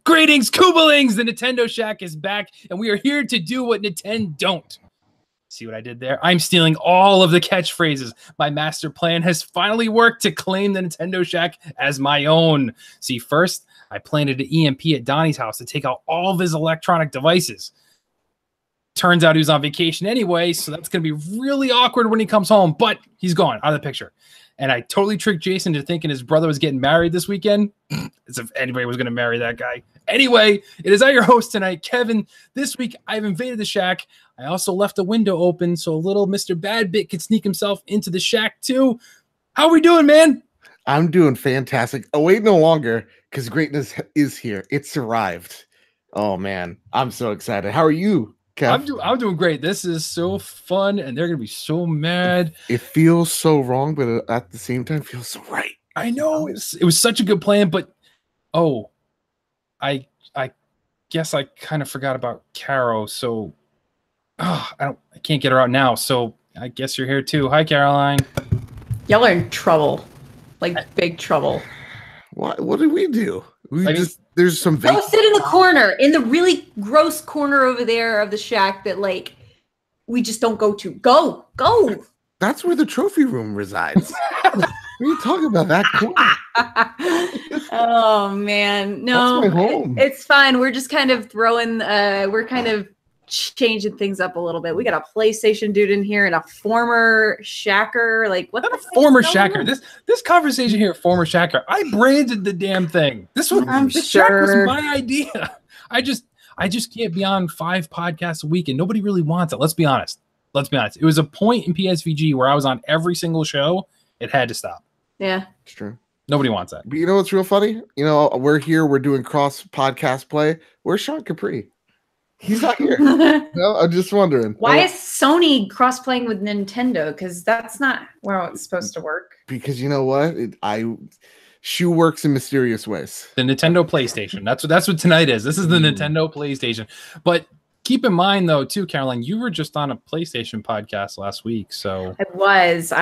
Greetings, Kubalings! The Nintendo Shack is back, and we are here to do what Nintendo don't. See what I did there? I'm stealing all of the catchphrases. My master plan has finally worked to claim the Nintendo Shack as my own. See, first, I planted an EMP at Donnie's house to take out all of his electronic devices. Turns out he was on vacation anyway, so that's going to be really awkward when he comes home, but he's gone out of the picture. And I totally tricked Jason into thinking his brother was getting married this weekend, as if anybody was going to marry that guy. Anyway, it is I, your host tonight, Kevin. This week, I've invaded the shack. I also left the window open so little Mr. Badbit could sneak himself into the shack too. How are we doing, man? I'm doing fantastic. Oh, wait, no longer, because greatness is here. It's arrived. Oh, man. I'm so excited. How are you, Kev? I'm doing great. This is so fun, and they're going to be so mad. It feels so wrong, but at the same time, feels so right. I know. It was such a good plan, but, I guess I kind of forgot about Caro, so I can't get her out now, so I guess you're here too. Hi, Caroline. Y'all are in trouble. Like, big trouble. What did we do? There's some Go sit in the corner, in the really gross corner over there of the shack that, like, we just don't go to. Go! That's where the trophy room resides. What are you talking about, that corner? Oh, man. No, that's my home. It's fine. We're just kind of changing things up a little bit. We got a PlayStation dude in here and a former shacker. Like, what? Not a former shacker. This conversation here, former shacker. I branded the damn thing. This shack was my idea. I just can't be on 5 podcasts a week, and nobody really wants it. Let's be honest. It was a point in PSVG where I was on every single show. It had to stop. Yeah, it's true. Nobody wants that. But you know what's real funny? You know, we're here. We're doing cross podcast play. Where's Sean Capri? He's not here. No, I'm just wondering. Why is Sony cross-playing with Nintendo? Because that's not where it's supposed to work. Because you know what? Shoe works in mysterious ways. The Nintendo PlayStation. That's what tonight is. This is the Nintendo PlayStation. But keep in mind, though, too, Caroline, you were just on a PlayStation podcast last week. So I was.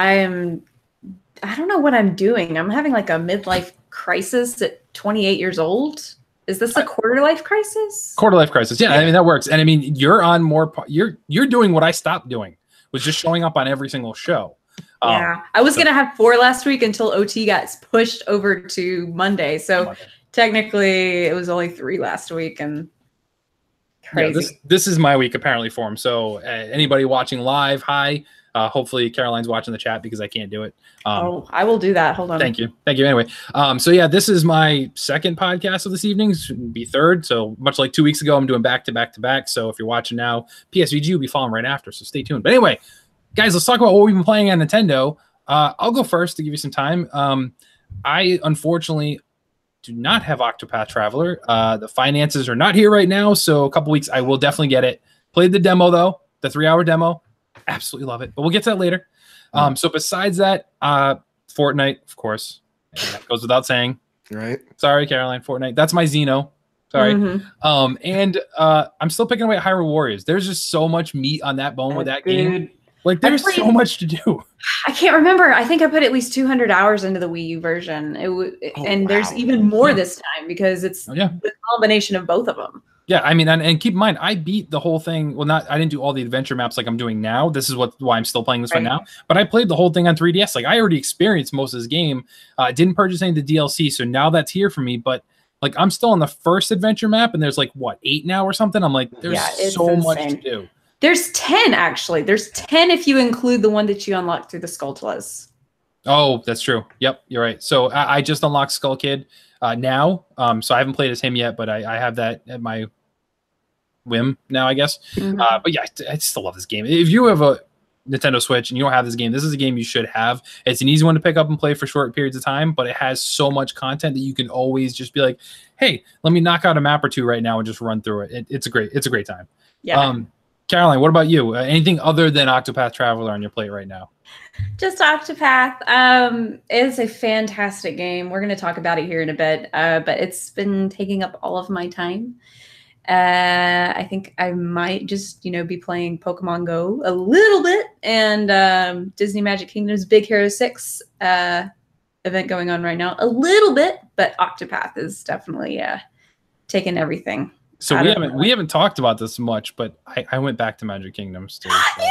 I don't know what I'm doing. I'm having like a midlife crisis at 28 years old. Is this a quarter life crisis? Quarter life crisis. Yeah, I mean, that works. And I mean, you're on more. You're doing what I stopped doing, was just showing up on every single show. Yeah, I was gonna have 4 last week until OT got pushed over to Monday. So technically, it was only 3 last week, and crazy. Yeah, this is my week apparently for him. So anybody watching live, hi. Hopefully Caroline's watching the chat because I can't do it. I will do that. Hold on. Thank you. Anyway, so yeah, this is my second podcast of this evening. Should be third. So much like 2 weeks ago, I'm doing back to back. So if you're watching now, PSVG will be following right after. So stay tuned. But anyway, guys, let's talk about what we've been playing on Nintendo. I'll go first to give you some time. I unfortunately do not have Octopath Traveler. The finances are not here right now. So a couple weeks, I will definitely get it. Played the demo though, the 3-hour demo. Absolutely love it, but we'll get to that later. So besides that, Fortnite, of course, and that goes without saying. Right? Sorry, Caroline. Fortnite. That's my Xeno. Sorry. And I'm still picking away at Hyrule Warriors. There's just so much meat on that bone with that game. Like, there's so much to do. I can't remember. I think I put at least 200 hours into the Wii U version. There's even more this time because it's the combination of both of them. Yeah, I mean, and keep in mind, I beat the whole thing. Well, I didn't do all the adventure maps like I'm doing now. This is why I'm still playing this one now. But I played the whole thing on 3DS. Like, I already experienced most of this game. Didn't purchase any of the DLC, so now that's here for me. But like, I'm still on the first adventure map, and there's like 8 now or something. I'm like, there's so much to do. There's 10 actually. There's 10 if you include the one that you unlocked through the Skulltulas. Oh, that's true. Yep, you're right. So I just unlocked Skull Kid now. So I haven't played as him yet, but I have that at my whim now, I guess. But yeah, I still love this game. If you have a Nintendo Switch and you don't have this game, this is a game you should have. It's an easy one to pick up and play for short periods of time, but it has so much content that you can always just be like, hey, let me knock out a map or two right now and just run through it. It's a great time. Yeah. Caroline, what about you? Anything other than Octopath Traveler on your plate right now? Just Octopath. It's a fantastic game. We're going to talk about it here in a bit, but it's been taking up all of my time. I think I might just, be playing Pokemon Go a little bit and Disney Magic Kingdom's Big Hero 6 event going on right now. A little bit, but Octopath is definitely taking everything. So we haven't talked about this much, but I went back to Magic Kingdoms too. So. Yay!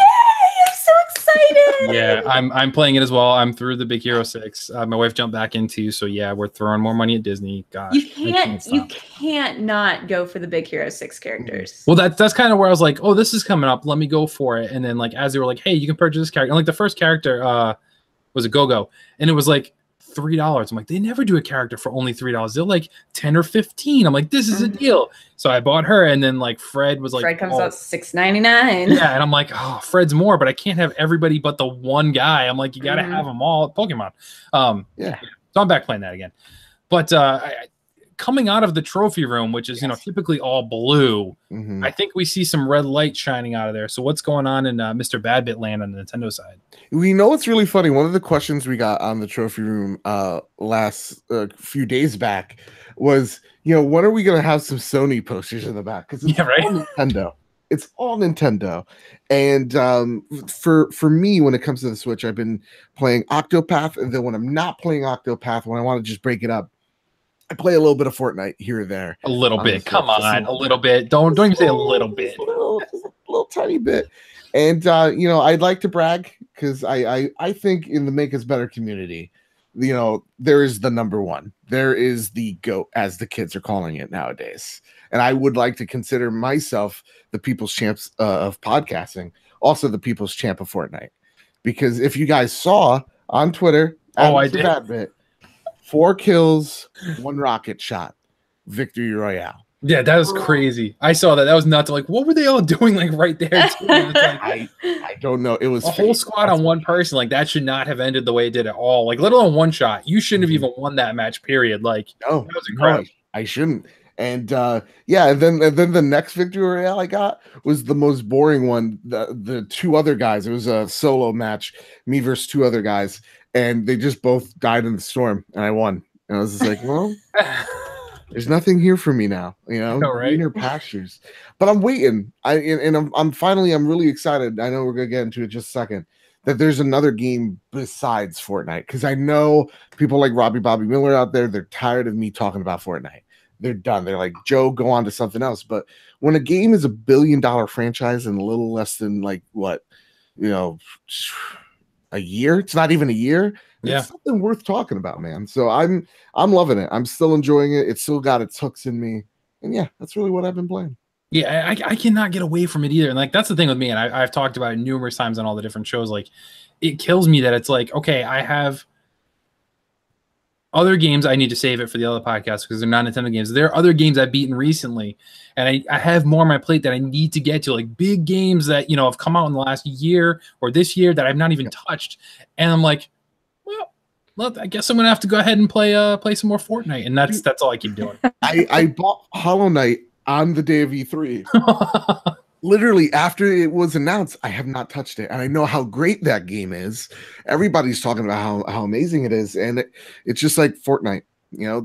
I'm so excited. Yeah, I'm playing it as well. I'm through the Big Hero 6. My wife jumped back into, so yeah, we're throwing more money at Disney. Gosh, you can't not go for the Big Hero 6 characters. Well, that's kind of where I was like, oh, this is coming up. Let me go for it. And then like as they were like, hey, you can purchase this character. And like the first character was a Go-Go, and it was like $3. I'm like, they never do a character for only $3. They're like 10 or 15. I'm like, this is a deal. So I bought her, and then like Fred was like, Fred comes out $6.99. Yeah, and I'm like, oh, Fred's more, but I can't have everybody but the one guy. I'm like, you got to have them all at Pokemon. Yeah. So I'm back playing that again. But coming out of the trophy room, which is typically all blue, I think we see some red light shining out of there. So what's going on in Mr. Badbit land on the Nintendo side? We know it's really funny. One of the questions we got on the trophy room last few days back was, when are we going to have some Sony posters in the back? Because it's all Nintendo. It's all Nintendo. And for me, when it comes to the Switch, I've been playing Octopath. And then when I'm not playing Octopath, when I want to just break it up, I play a little bit of Fortnite here or there. A little bit. Come on, a little bit. Don't even say a little bit. Just a little tiny bit. And I'd like to brag because I think in the Make Us Better community, there is the number one. There is the GOAT, as the kids are calling it nowadays. And I would like to consider myself the people's champs of podcasting, also the people's champ of Fortnite. Because if you guys saw on Twitter, I did. Badbit, 4 kills, 1 rocket shot, victory royale. Yeah, that was crazy. I saw that. That was nuts. Like, what were they all doing? Like right there. Too? Like, I don't know. It was a whole squad on one person. Like that should not have ended the way it did at all. Like, let alone one shot. You shouldn't have even won that match. Period. Like, that was incredible. No, I shouldn't. And and then the next victory royale I got was the most boring one. The 2 other guys. It was a solo match, me versus 2 other guys, and they just both died in the storm, and I won. And I was just like, well. There's nothing here for me now, greener pastures. But I'm waiting. I'm really excited. I know we're gonna get into it just a second. That there's another game besides Fortnite, because I know people like Bobby Miller out there. They're tired of me talking about Fortnite. They're done. They're like, Joe, go on to something else. But when a game is $1 billion franchise in a little less than a year, it's not even a year. It's something worth talking about, man. So I'm loving it. I'm still enjoying it. It's still got its hooks in me. And yeah, that's really what I've been playing. Yeah, I cannot get away from it either. And like that's the thing with me, and I've talked about it numerous times on all the different shows. Like, it kills me that it's like, okay, I have other games I need to save it for the other podcasts because they're not Nintendo games. There are other games I've beaten recently, and I have more on my plate that I need to get to, like big games that have come out in the last year or this year that I've not even touched. And I'm like, well, I guess I'm gonna have to go ahead and play some more Fortnite, and that's all I keep doing. I bought Hollow Knight on the day of E3. Literally after it was announced, I have not touched it, and I know how great that game is. Everybody's talking about how amazing it is, and it's just like Fortnite.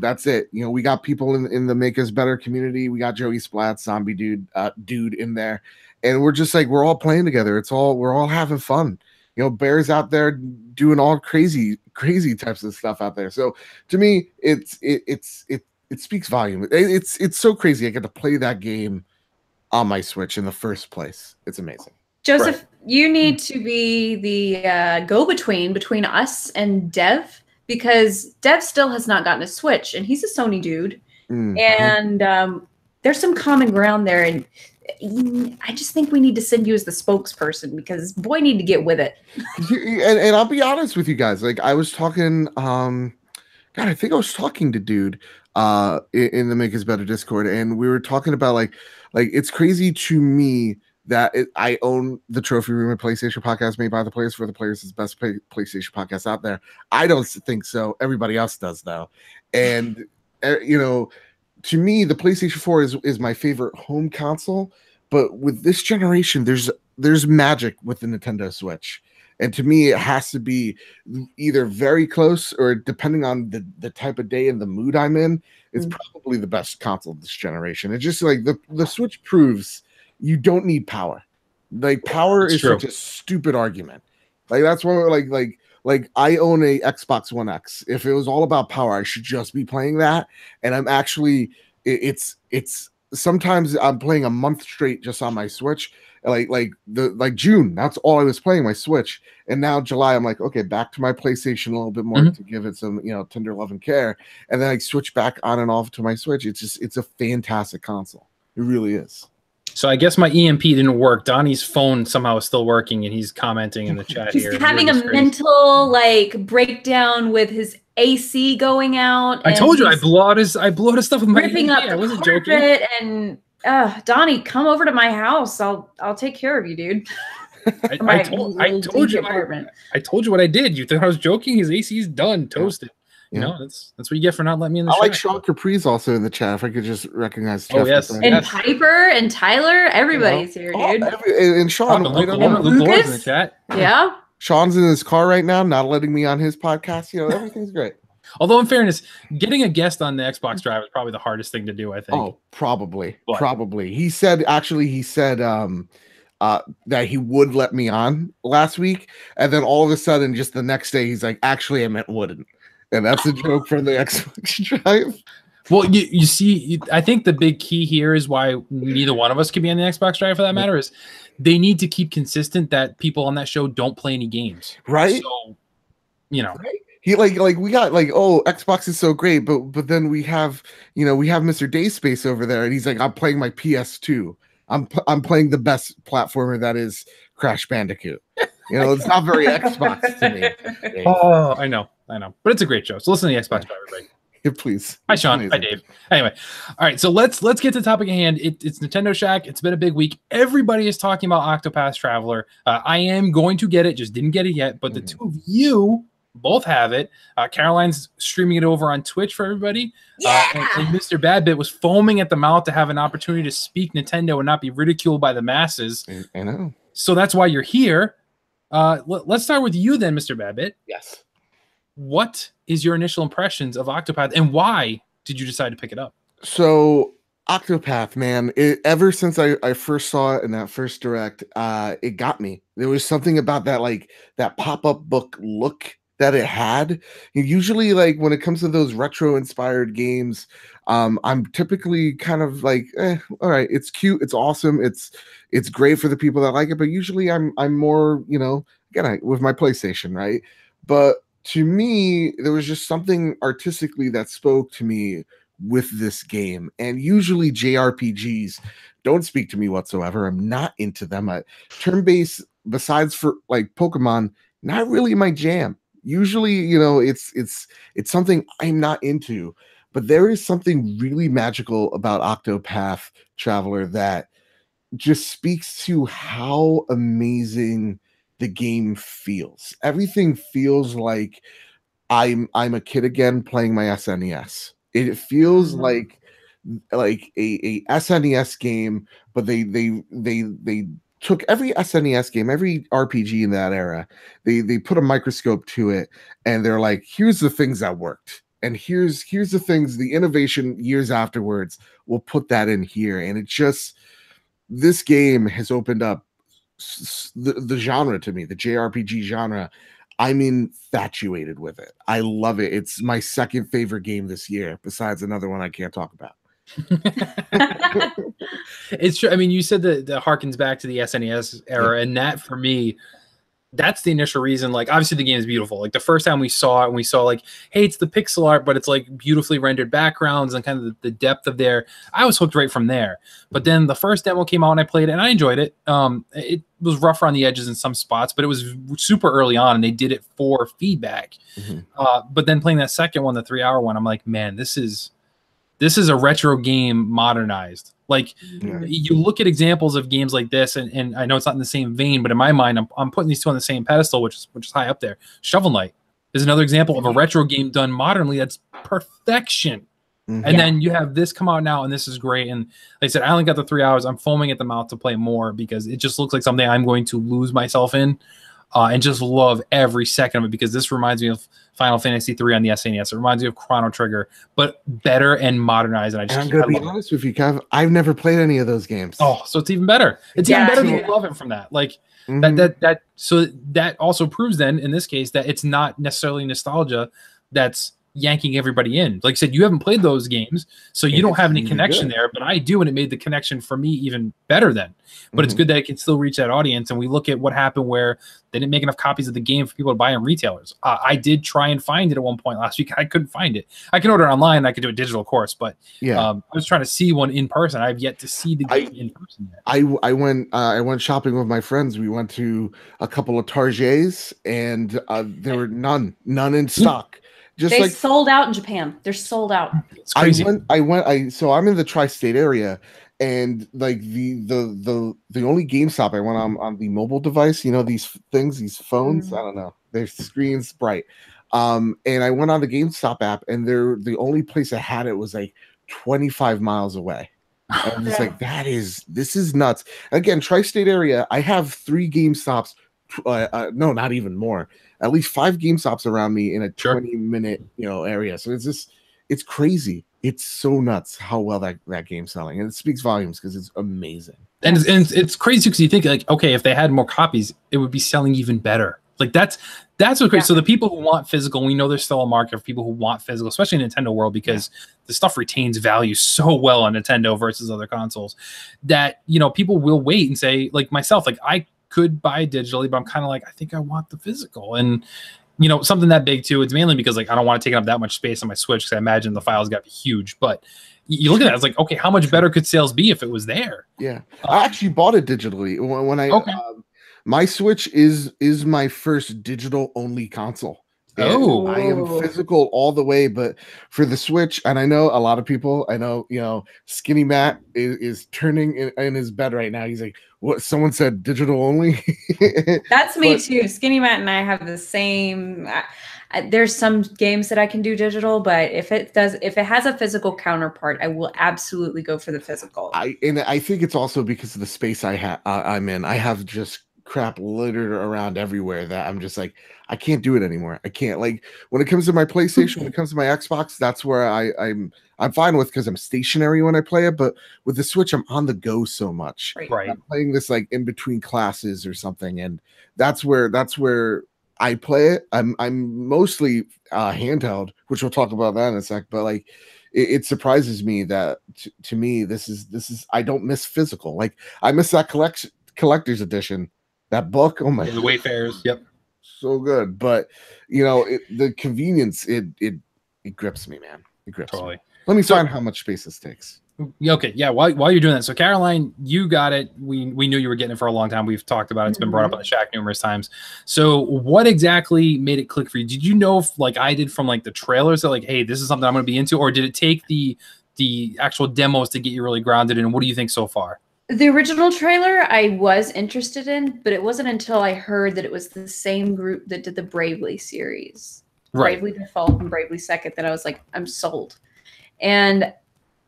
That's it. We got people in the Make Us Better community. We got Joey Splat, Zombie Dude in there, and we're just like we're all playing together. We're all having fun. Bear's out there doing all crazy types of stuff out there. So to me, it speaks volume. It's so crazy. I get to play that game on my Switch in the first place. It's amazing. Joseph, you need to be the go-between between us and Dev, because Dev still has not gotten a Switch, and he's a Sony dude. And there's some common ground there, and I just think we need to send you as the spokesperson, because boy need to get with it. And I'll be honest with you guys. Like I was talking, I think I was talking to Dude in the Make Us Better Discord, and we were talking about like it's crazy to me that I own the Trophy Room, a PlayStation podcast made by the players for the players. It's the best PlayStation podcast out there. I don't think so. Everybody else does though, and to me, the PlayStation 4 is my favorite home console, but with this generation, there's magic with the Nintendo Switch. And to me, it has to be either very close or, depending on the type of day and the mood I'm in, it's probably the best console this generation. It's just like the Switch proves you don't need power. Like power is such a stupid argument. Like that's why like like I own a Xbox One X. If it was all about power, I should just be playing that. And I'm actually, it's sometimes I'm playing a month straight just on my Switch. Like June, that's all I was playing, my Switch. And now July, I'm like, okay, back to my PlayStation a little bit more to give it some, tender love and care. And then I switch back on and off to my Switch. It's a fantastic console. It really is. So I guess my EMP didn't work. Donnie's phone somehow is still working, and he's commenting in the chat here. He's having a mental breakdown with his AC going out. I told you I blew out his stuff with my ripping EMP. up I wasn't carpet joking. And Donnie, come over to my house. I'll take care of you, dude. I told you what I did. You think I was joking? His AC's done, toasted. Yeah. That's what you get for not letting me in the chat. I like Sean Capri's also in the chat. If I could just recognize. Oh, yes. And Piper and Tyler, everybody's here, dude. And Sean, Luke in the chat. Yeah. Sean's in his car right now, not letting me on his podcast. Everything's great. Although, in fairness, getting a guest on the Xbox Drive is probably the hardest thing to do, I think. Oh, probably. He said that he would let me on last week, and then all of a sudden, just the next day, he's like, actually, I meant wouldn't. And that's a joke for the Xbox Drive. Well, you see, I think the big key here is why neither one of us can be on the Xbox Drive for that matter is they need to keep consistent that people on that show don't play any games. Right. So, Right? He we got Xbox is so great, but then we have Mr. Dayspace over there, and he's like, I'm playing my PS2. I'm playing the best platformer that is Crash Bandicoot. It's not very Xbox to me. Dave. Oh, I know, but it's a great show. So listen to the Xbox Drive, everybody. Yeah, please. Hi, Sean. Hi, Dave. Anyway, all right. So let's get to the topic at hand. It's Nintendo Shack. It's been a big week. Everybody is talking about Octopath Traveler. I am going to get it. Just didn't get it yet. But the two of you both have it. Caroline's streaming it over on Twitch for everybody. Yeah. And Mr. Badbit was foaming at the mouth to have an opportunity to speak Nintendo and not be ridiculed by the masses. I know. So that's why you're here. Let's start with you then, Mr. Badbit. Yes. What is your initial impressions of Octopath, and why did you decide to pick it up? So Octopath, man, ever since I first saw it in that first direct, it got me. There was something about that pop-up book look that it had. Usually, when it comes to those retro-inspired games, I'm typically kind of all right, it's cute, it's awesome, it's great for the people that like it, but usually I'm more, again, with my PlayStation, right? But to me, there was just something artistically that spoke to me with this game. And usually JRPGs don't speak to me whatsoever. I'm not into them. Turn-based, besides for Pokemon, not really my jam. Usually, it's something I'm not into. But there is something really magical about Octopath Traveler that just speaks to how amazing the game feels. Everything feels like I'm a kid again playing my SNES. It feels like a SNES game, but they took every SNES game, every RPG in that era, they put a microscope to it, and they're like, here's the things that worked, and here's the things, the innovation years afterwards, we'll put that in here. And this game has opened up the genre to me, the JRPG genre. I'm infatuated with it. I love it. It's my second favorite game this year, besides another one I can't talk about. It's true. I mean, you said that harkens back to the SNES era, and that for me, that's the initial reason. Obviously the game is beautiful. The first time we saw it, and we saw hey, it's the pixel art, but it's beautifully rendered backgrounds and kind of the depth of there. I was hooked right from there. But then the first demo came out and I played it and I enjoyed it. It was rough around the edges in some spots, but it was super early on and they did it for feedback. But then playing that second one, the 3-hour one, I'm like, man, this is a retro game modernized. You look at examples of games like this, and I know it's not in the same vein, but in my mind, I'm putting these two on the same pedestal, which is high up there. Shovel Knight is another example of a retro game done modernly. That's perfection. And then you have this come out now, and this is great. And like I said, I only got the 3 hours. I'm foaming at the mouth to play more because it just looks like something I'm going to lose myself in. and just love every second of it because this reminds me of Final Fantasy 3 on the SNES. It reminds me of Chrono Trigger, but better and modernized. And I'm going to be honest with you, Kev. I've never played any of those games. Oh, so it's even better. It's even better than you love it from that. Like so that also proves then in this case that it's not necessarily nostalgia that's yanking everybody in. Like I said, you haven't played those games, so you don't have any connection there, but I do, and it made the connection for me even better then. But it's good that it can still reach that audience, and we look at what happened where they didn't make enough copies of the game for people to buy in retailers. I did try and find it at one point last week. I couldn't find it. I can order it online. I could do a digital course, but I was trying to see one in person. I've yet to see the game in person yet. I went shopping with my friends. We went to a couple of Targets, and there were none in stock. Just they sold out in Japan. They're sold out. It's crazy. So I'm in the tri-state area, and like the only GameStop I went on the mobile device, you know, these phones, I don't know, their screen's bright. And I went on the GameStop app, and the only place that had it was like 25 miles away. And I'm just like, this is nuts. Again, tri-state area, I have 3 GameStops. No, not even more. At least 5 GameStops around me in a 20-minute, area. So it's crazy. It's so nuts how well that game's selling, and it speaks volumes because it's amazing. And it's crazy because you think like, okay, if they had more copies, it would be selling even better. Like that's what's great. So the people who want physical, we know there's still a market for people who want physical, especially in Nintendo world, because the stuff retains value so well on Nintendo versus other consoles that people will wait and say, like myself, like I could buy digitally, but I'm kind of like, I think I want the physical. And something that big too, it's mainly because like I don't want to take up that much space on my Switch because I imagine the files got to be huge. But you look at that, it's like, okay, how much better could sales be if it was there? Yeah, I actually bought it digitally when I my Switch is my first digital only console. And I am physical all the way, but for the Switch, and I know a lot of people, Skinny Matt is turning in his bed right now. He's like, what? Someone said digital only. That's me too. Skinny Matt and I have the same. There's some games that I can do digital, but if it has a physical counterpart, I will absolutely go for the physical. I think it's also because of the space I'm in. I have just crap littered around everywhere that I'm just like, I can't do it anymore. I can't. Like when it comes to my PlayStation, when it comes to my Xbox, that's where I'm fine with because I'm stationary when I play it. But with the Switch, I'm on the go so much. Right. I'm playing this like in between classes or something, and that's where I play it. I'm mostly handheld, which we'll talk about that in a sec. But like, it surprises me that to me this is I don't miss physical. Like I miss that collector's edition. That book, oh my, the Wayfarers, yep, so good. But the convenience, it grips me, man. It grips me. Let me find how much space this takes. Okay, yeah. While you're doing that, so Caroline, you got it. We knew you were getting it for a long time. We've talked about it. It's been brought up on the Shack numerous times. So what exactly made it click for you? Did you know, like I did from like the trailers, that like, hey, this is something I'm going to be into, or did it take the actual demos to get you really grounded in? And what do you think so far? The original trailer I was interested in, but it wasn't until I heard that it was the same group that did the Bravely series. Right. Bravely Default and Bravely Second, that I was like, I'm sold. And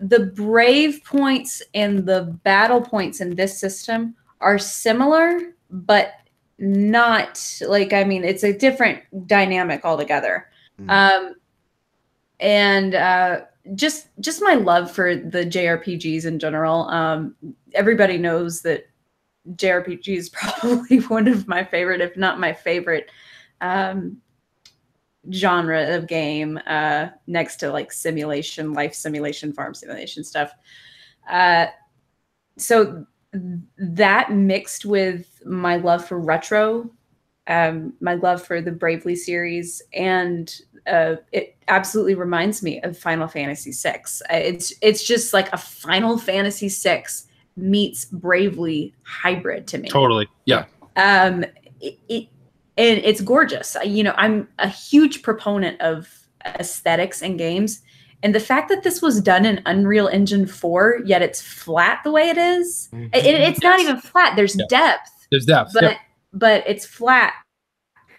the brave points and the battle points in this system are similar, but not like, I mean, it's a different dynamic altogether. Just my love for the JRPGs in general. Everybody knows that JRPG is probably one of my favorite, if not my favorite, genre of game, next to like simulation, life simulation, farm simulation stuff. So that mixed with my love for retro, my love for the Bravely series, and it absolutely reminds me of Final Fantasy VI. It's just like a Final Fantasy VI meets Bravely hybrid to me. Totally, yeah. And it's gorgeous. I'm a huge proponent of aesthetics in games, and the fact that this was done in Unreal Engine 4, yet it's flat the way it is. It's not even flat. There's depth. There's depth, but it's flat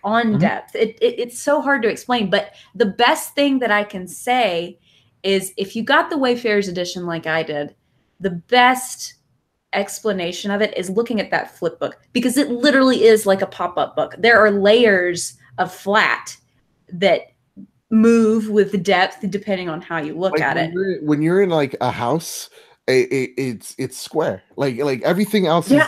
on depth. It's so hard to explain, but the best thing that I can say is if you got the Wayfarers edition like I did, the best explanation of it is looking at that flip book, because it literally is like a pop-up book. There are layers of flat that move with depth depending on how you look at it. When you're in like a house, it's square. Like everything else is.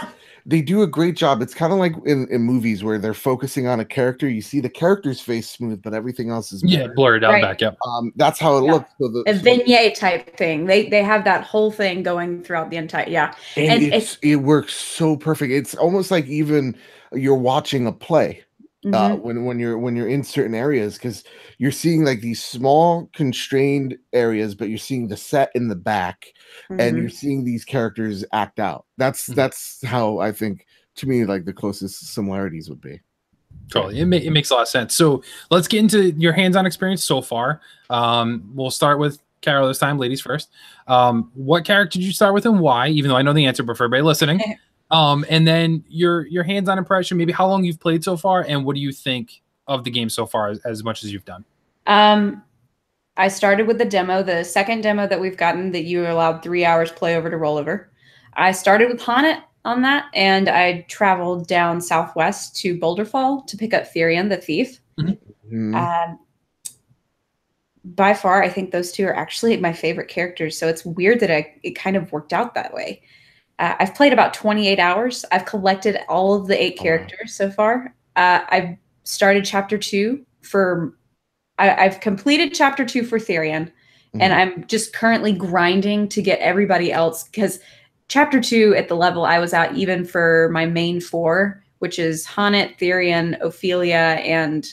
They do a great job. It's kind of like in movies where they're focusing on a character. You see the character's face smooth, but everything else is blurred out back. Yep. That's how it looks. So a vignette type thing. They have that whole thing going throughout the entire and it works so perfect. It's almost like even you're watching a play. When you're in certain areas, because you're seeing like these small constrained areas, but you're seeing the set in the back, and you're seeing these characters act out. That's how I think, to me, like the closest similarities would be. Totally, it makes a lot of sense. So let's get into your hands-on experience so far. We'll start with Carol this time, ladies first. What character did you start with and why? Even though I know the answer, but for everybody listening. And then your hands-on impression, maybe how long you've played so far, and what do you think of the game so far, as much as you've done? I started with the demo, the second demo that we've gotten that you allowed 3 hours play over to rollover. I started with Haunted on that, and I traveled down southwest to Boulder Fall to pick up Therion the Thief. By far, I think those two are actually my favorite characters, so it's weird that it kind of worked out that way. I've played about 28 hours. I've collected all of the 8 characters so far. I've started chapter 2 I've completed chapter 2 for Therion, and I'm just currently grinding to get everybody else, because chapter 2 at the level I was at, even for my main 4, which is Haunted, Therion, Ophelia, and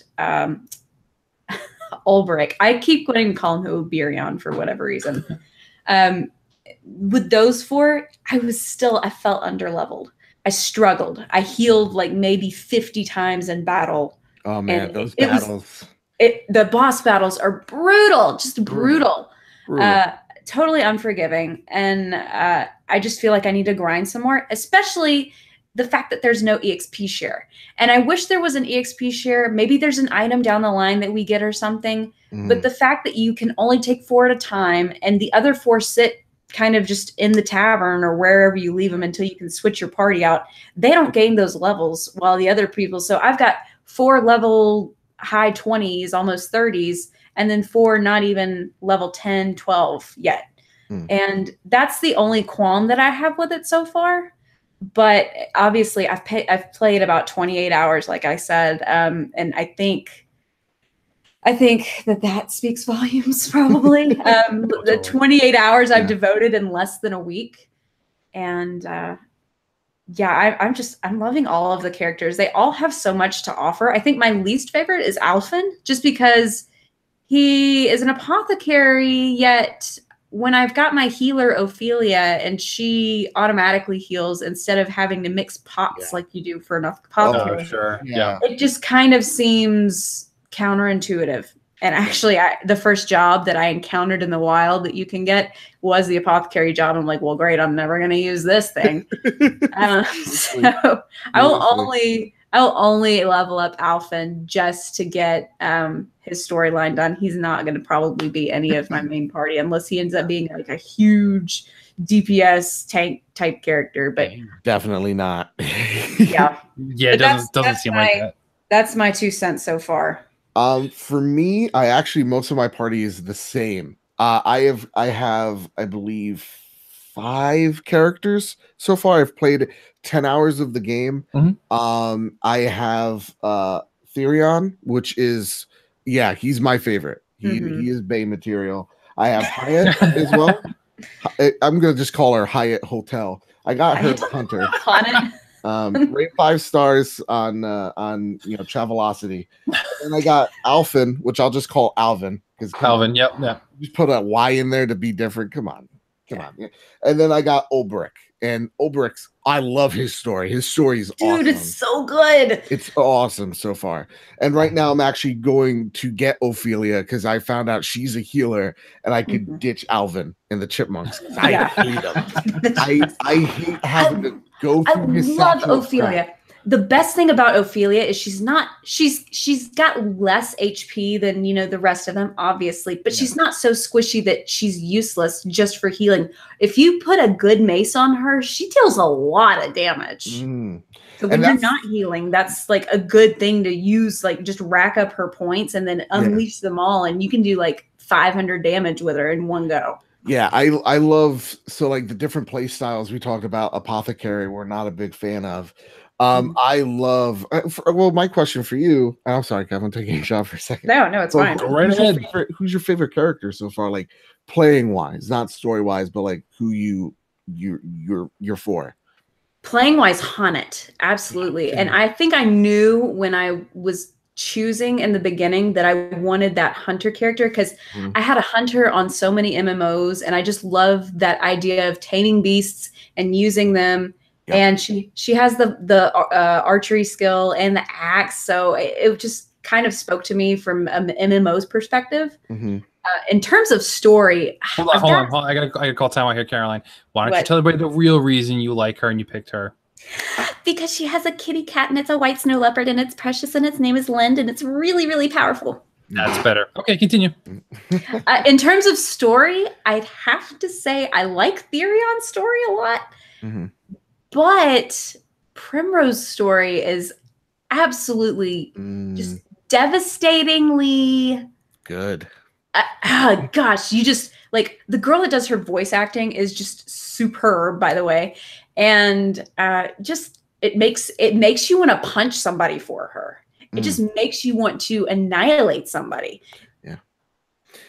Ulbrich. I keep going to call him Oberion for whatever reason. With those 4, I felt underleveled. I struggled. I healed like maybe 50 times in battle. Oh man, those battles. The boss battles are brutal, just brutal. Totally unforgiving. And I just feel like I need to grind some more, especially the fact that there's no EXP share. And I wish there was an EXP share. Maybe there's an item down the line that we get or something. But the fact that you can only take 4 at a time, and the other 4 sit kind of just in the tavern or wherever you leave them until you can switch your party out, they don't gain those levels while the other people. So I've got 4 level high 20s, almost 30s, and then 4 not even level 10, 12 yet. And that's the only qualm that I have with it so far. But obviously I've played about 28 hours, like I said. And I think that speaks volumes, probably. The 28 hours I've devoted in less than a week. And I'm loving all of the characters. They all have so much to offer. I think my least favorite is Alphen, just because he is an apothecary, yet when I've got my healer Ophelia and she automatically heals instead of having to mix pots like you do for an apothecary. Oh, sure. It just kind of seems counterintuitive. And actually, the first job that I encountered in the wild that you can get was the apothecary job. I'm like, well, great, I'm never going to use this thing. So I will only level up Alphen just to get his storyline done. He's not going to probably be any of my main party unless he ends up being like a huge DPS tank type character. But definitely not. It doesn't seem like that. That's my 2 cents so far. For me, most of my party is the same. I have, I believe, 5 characters so far. I've played 10 hours of the game. I have Therion, which is, he's my favorite. He is Bay material. I have Hyatt as well. I'm gonna just call her Hyatt Hotel. I got her Hunter. Rate 5 stars on Travelocity. And I got Alphen, which I'll just call Alvin, because Alvin, yep. Just put a Y in there to be different. Come on. Yeah. And then I got Ulbrich. And Ulbrich's, I love his story. His story is awesome. Dude, it's so good. It's awesome so far. And right now I'm actually going to get Ophelia because I found out she's a healer and I could ditch Alvin and the Chipmunks. I hate them. I hate having to go through his I love Ophelia. the best thing about Ophelia is she's got less HP than, the rest of them, obviously, but she's not so squishy that she's useless just for healing. If you put a good mace on her, she deals a lot of damage. So when you're not healing, that's like a good thing to use, like just rack up her points and then unleash them all, and you can do like 500 damage with her in one go. Yeah, I love, so like the different play styles we talked about. Apothecary we're not a big fan of. I love, well, my question for you, I'm sorry, Kevin, I'm taking a shot for a second. No, it's fine. Go right ahead. Who's your favorite character so far, like playing wise, not story wise, but like who you're for? Playing wise, Haunted, absolutely. And I think I knew when I was choosing in the beginning that I wanted that hunter character, because I had a hunter on so many MMOs, and I just love that idea of taming beasts and using them. Yep. And she has the archery skill and the axe, so it just kind of spoke to me from an MMO's perspective. In terms of story, hold on. I gotta call time out here, Caroline. Why don't you tell everybody the real reason you like her and you picked her? Because she has a kitty cat and it's a white snow leopard and it's precious and its name is Lind and it's really, really powerful. That's better. Okay, continue. In terms of story, I'd have to say I like Therion's story a lot. But Primrose's story is absolutely just devastatingly good. Gosh, you just like the girl that does her voice acting is just superb, by the way. And just it makes you want to punch somebody for her. It just makes you want to annihilate somebody.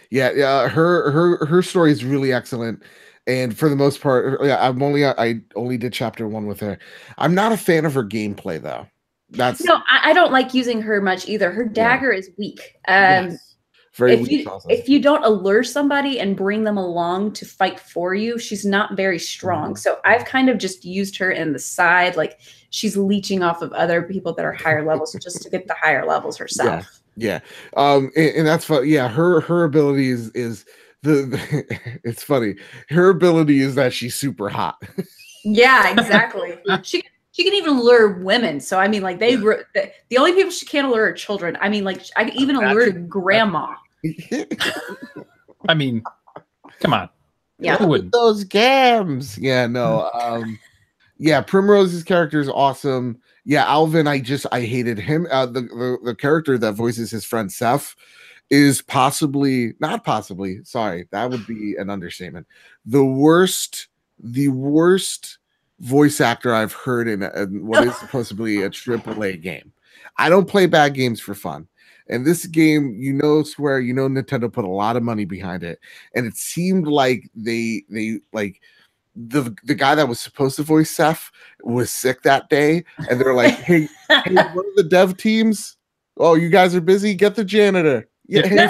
Yeah. Her story is really excellent. And for the most part, I only did chapter 1 with her. I'm not a fan of her gameplay though. No, I don't like using her much either. Her dagger is weak. Very weak. If you don't allure somebody and bring them along to fight for you, she's not very strong. So I've kind of just used her in the side, like she's leeching off of other people that are higher levels just to get the higher levels herself. Yeah. And that's fun. Yeah, her ability is it's funny. Her ability is that she's super hot. Yeah, exactly. She can even lure women. So I mean, like the only people she can't allure are children. I mean, like I can even allure grandma. I mean, come on. Yeah, who wouldn't? Those gams. Yeah, no. Yeah, Primrose's character is awesome. Yeah, Alvin, I hated him. The character that voices his friend Seth is not possibly, sorry, that would be an understatement. The worst voice actor I've heard in what is supposed to be a AAA game. I don't play bad games for fun. And this game, Nintendo put a lot of money behind it. And it seemed like they like the guy that was supposed to voice Seth was sick that day. And they're like, hey, one of the dev teams, oh, you guys are busy? Get the janitor. Yeah. Hey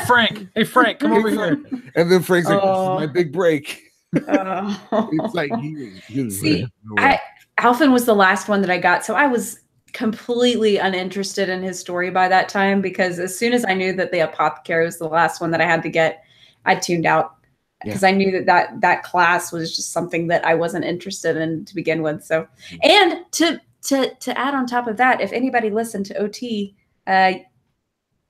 Frank, come over here. And then Frank's like, this is my big break. It's like Alvin was the last one that I got, so I was completely uninterested in his story by that time, because as soon as I knew that the apothecary was the last one that I had to get, I tuned out, because I knew that class was just something that I wasn't interested in to begin with. So, and to add on top of that, if anybody listened to OT,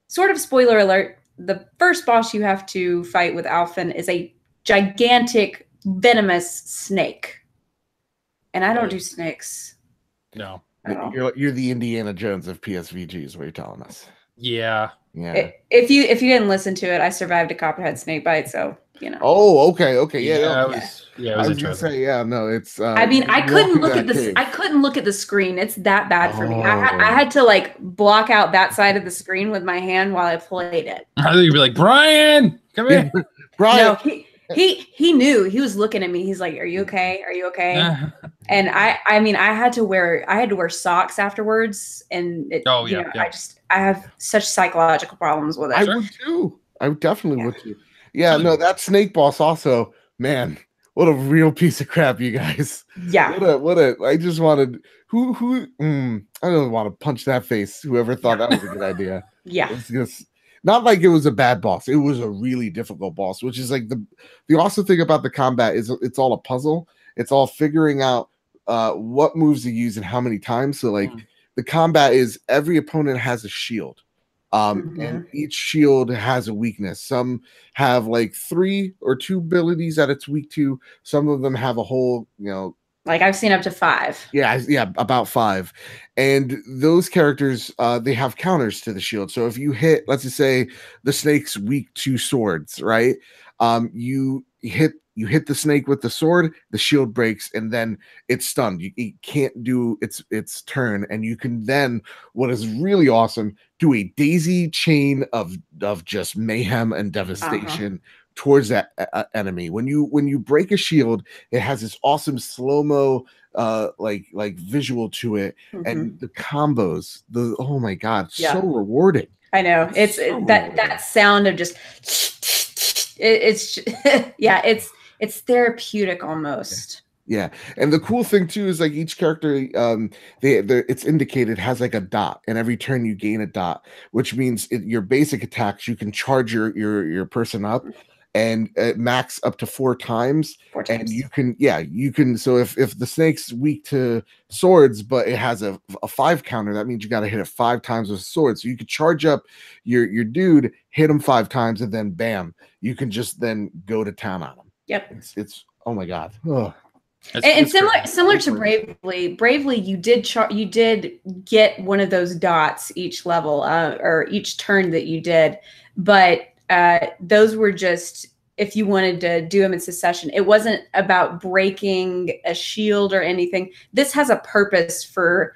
sort of spoiler alert, the first boss you have to fight with Alvin is a gigantic venomous snake, and I don't do snakes. No, you're the Indiana Jones of PSVG is what you're telling us. Yeah. If you didn't listen to it, I survived a copperhead snake bite, so you know. Oh, okay. Yeah, it was I was gonna say, no, it's. I mean, I couldn't look at this. I couldn't look at the screen. It's that bad for me. I had to like block out that side of the screen with my hand while I played it. I thought you'd be like, Brian, come here. Brian. No, he knew. He was looking at me. He's like, "Are you okay? Are you okay?" And I mean, I had to wear socks afterwards, and I have such psychological problems with it. I would too. I definitely would too. Yeah, no, that snake boss also, man, what a real piece of crap, you guys. Yeah. What a I just wanted I don't want to punch that face. Whoever thought that was a good idea. Yeah. It's just not like it was a bad boss. It was a really difficult boss, which is like the awesome thing about the combat is it's all a puzzle. It's all figuring out what moves to use and how many times. So like the combat is every opponent has a shield. And each shield has a weakness. Some have like 3 or 2 abilities that it's weak to. Some of them have a whole, like I've seen up to 5. Yeah, about 5. And those characters, they have counters to the shield. So if you hit, let's just say the snake's weak to swords, right? You hit the snake with the sword, the shield breaks, and then it's stunned. It can't do its turn, and you can then, what is really awesome, do a daisy chain of just mayhem and devastation towards that enemy. When you break a shield, it has this awesome slow-mo like visual to it, and the combos, oh my god, so rewarding. I know. It's so that sound of just it's it's therapeutic almost. Yeah, and the cool thing too is like each character, it's indicated has like a dot, and every turn you gain a dot, which means your basic attacks you can charge your person up, and max up to 4 times. 4 times. And you can. So if the snake's weak to swords, but it has a 5 counter, that means you got to hit it 5 times with swords. So you could charge up your dude, hit him 5 times, and then bam, you can just then go to town on him. Yep. It's oh my god. Ugh. And similar to Bravely, you did get one of those dots each level or each turn that you did, but those were just if you wanted to do them in succession. It wasn't about breaking a shield or anything. This has a purpose for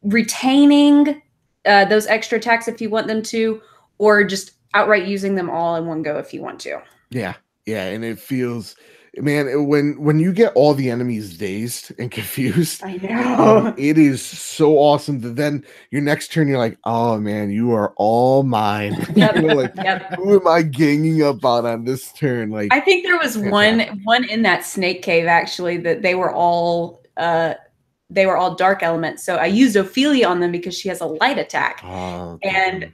retaining those extra attacks if you want them to, or just outright using them all in one go if you want to. Yeah, and it feels, man, when you get all the enemies dazed and confused, I know, it is so awesome that then your next turn you're like, oh man, you are all mine. Like, who am I ganging up on this turn? Like, I think there was one in that snake cave actually that they were all dark elements. So I used Ophelia on them because she has a light attack, and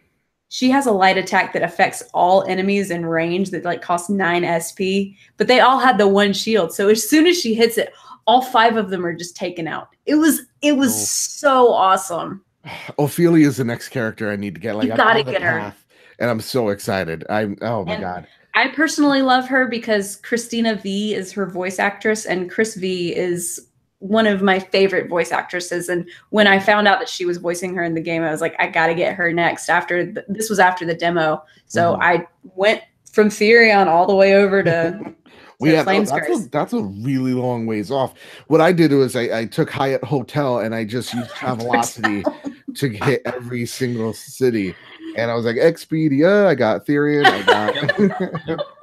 she has a light attack that affects all enemies in range that like costs 9 SP, but they all had the one shield. So as soon as she hits it, all 5 of them are just taken out. It was so awesome. Ophelia is the next character I need to get. Like, you gotta get her, and I'm so excited. Oh my god. I personally love her because Christina V is her voice actress, and Chris V is one of my favorite voice actresses. And when I found out that she was voicing her in the game, I was like, I got to get her next. This was after the demo. So I went from Therion all the way over to that's a really long ways off. What I did was I took Hyatt Hotel and I just used Travelocity to hit every single city. And I was like, Expedia, I got Therion,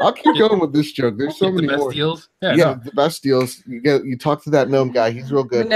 I'll keep going with this joke. There's so many more deals. Yeah, the best deals. You talk to that gnome guy, he's real good.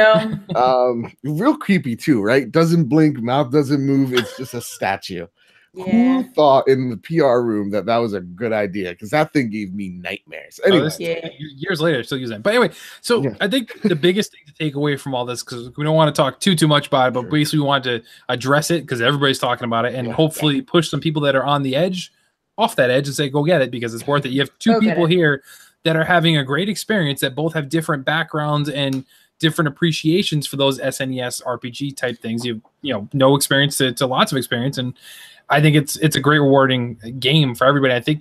Real creepy too, right? Doesn't blink, mouth doesn't move, it's just a statue. Who thought in the PR room that was a good idea? Because that thing gave me nightmares. Anyway, years later, still using it. But anyway, so I think the biggest thing to take away from all this, because we don't want to talk too much about it, but basically we want to address it because everybody's talking about it, and hopefully push some people that are on the edge off that edge and say, go get it because it's worth it. You have 2 people here that are having a great experience that both have different backgrounds and different appreciations for those SNES RPG type things. You no experience to lots of experience, and I think it's a great rewarding game for everybody.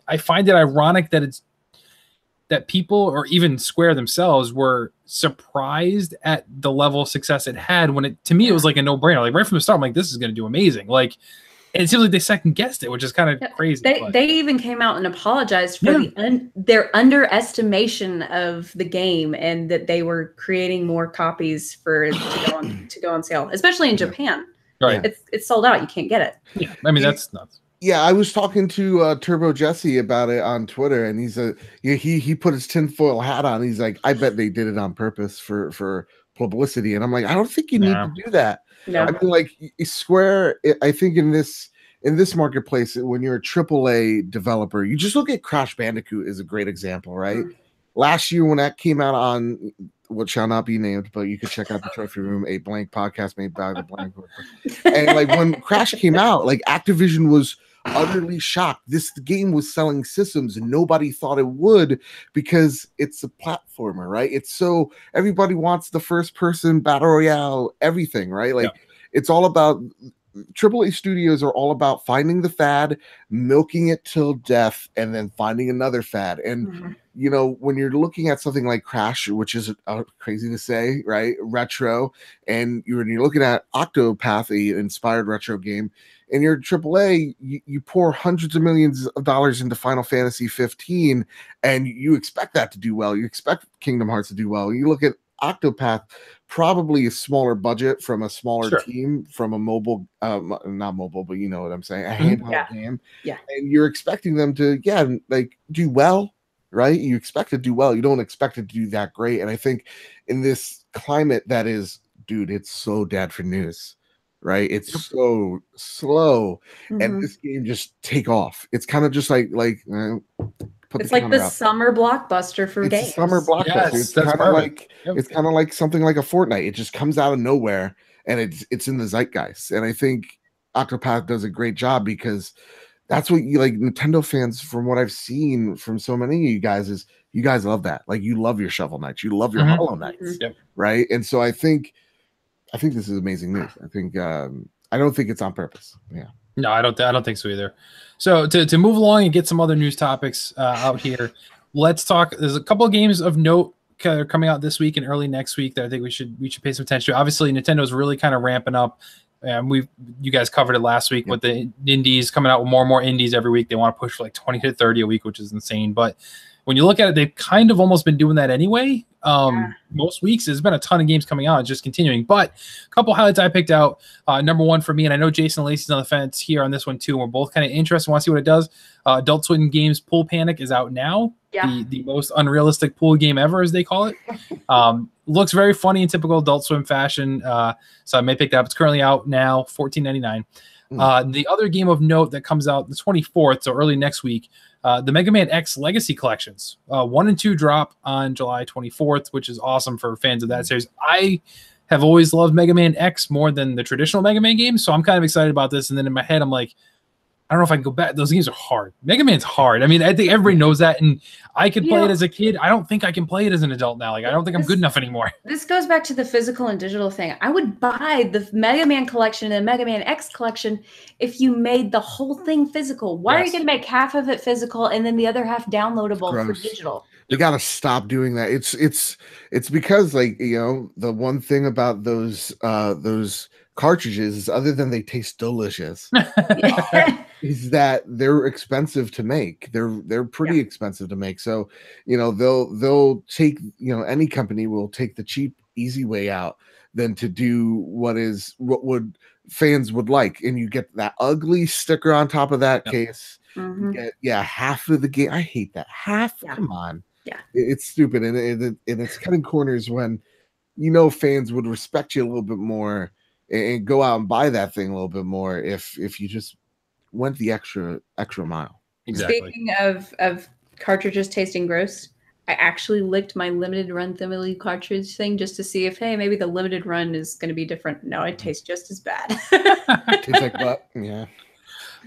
I find it ironic that people or even Square themselves were surprised at the level of success it had when to me it was like a no-brainer. Like right from the start, I'm like, this is going to do amazing. Like, and it seems like they second guessed it, which is kind of crazy. They even came out and apologized for their underestimation of the game and that they were creating more copies to go on sale, especially in Japan. Right, it's sold out. You can't get it. Yeah, I mean that's nuts. Yeah, I was talking to Turbo Jesse about it on Twitter, and he put his tinfoil hat on. He's like, I bet they did it on purpose for publicity, and I'm like, I don't think you need to do that. No. I mean, like Square, I think in this marketplace, when you're a AAA developer, you just look at Crash Bandicoot is a great example, right? Last year when that came out on what shall not be named, but you can check out the Trophy Room, a blank podcast made by the blank. And like when Crash came out, like Activision was utterly shocked. This game was selling systems and nobody thought it would because it's a platformer, right? It's so everybody wants the first person battle royale, everything, right? Like it's all about AAA studios are all about finding the fad, milking it till death, and then finding another fad. And you know, when you're looking at something like Crash, which is crazy to say, right? Retro, and when you're looking at Octopath, a inspired retro game, and you're AAA, you pour hundreds of millions of dollars into Final Fantasy 15, and you expect that to do well. You expect Kingdom Hearts to do well. You look at Octopath, probably a smaller budget from a smaller team, from a mobile, not mobile, but you know what I'm saying, a handheld game. Yeah, and you're expecting them to, like do well, right? You expect to do well. You don't expect it to do that great. And I think in this climate that is, dude, it's so dead for news, right? It's so slow, and this game just take off. It's kind of just like it's like the summer blockbuster for games. It's a summer blockbuster. Yes, it's kind of like it's kind of like something like a Fortnite. It just comes out of nowhere and it's in the zeitgeist. And I think Octopath does a great job because that's what you like. Nintendo fans, from what I've seen from so many of you guys, is you guys love that. Like you love your Shovel Knights, you love your Hollow Knights, right? And so I think this is amazing news. I think I don't think it's on purpose. Yeah. No, I don't think so either. So to move along and get some other news topics out here, let's talk. There's a couple of games of note that are coming out this week and early next week that I think we should pay some attention to. Obviously, Nintendo's really kind of ramping up. You guys covered it last week with the indies coming out with more and more indies every week. They want to push for like 20 to 30 a week, which is insane. But when you look at it, they've kind of almost been doing that anyway. Most weeks, there's been a ton of games coming out, just continuing. But a couple highlights I picked out. Number one for me, and I know Jason and Lacey's on the fence here on this one too. We're both kind of interested, want to see what it does. Adult Swim Games Pool Panic is out now. The most unrealistic pool game ever, as they call it. Looks very funny in typical Adult Swim fashion. So I may pick that up. It's currently out now, $14.99. The other game of note that comes out the 24th, so early next week, the Mega Man X Legacy Collections. 1 and 2 drop on July 24th, which is awesome for fans of that series. I have always loved Mega Man X more than the traditional Mega Man games, so I'm kind of excited about this. And then in my head, I'm like, I don't know if I can go back. Those games are hard. Mega Man's hard. I mean, I think everybody knows that, and I could play it as a kid. I don't think I can play it as an adult now. Like, I don't think I'm good enough anymore. This goes back to the physical and digital thing. I would buy the Mega Man collection and the Mega Man X collection if you made the whole thing physical. Why are you going to make half of it physical and then the other half downloadable for digital? They got to stop doing that. It's because, like, you know, the one thing about those cartridges, other than they taste delicious, is that they're expensive to make. They're pretty expensive to make. So, you know, they'll take, you know, any company will take the cheap, easy way out than to do what would fans would like. And you get that ugly sticker on top of that case. You get half of the game. I hate that. Half. Come on. Yeah, it's stupid, and it's cutting corners when, you know, fans would respect you a little bit more and go out and buy that thing a little bit more if you just went the extra mile. Exactly. Speaking of cartridges tasting gross, I actually licked my limited run Thimble cartridge thing just to see if, hey, maybe the limited run is going to be different. No, it tastes just as bad. Tastes like butt. Yeah.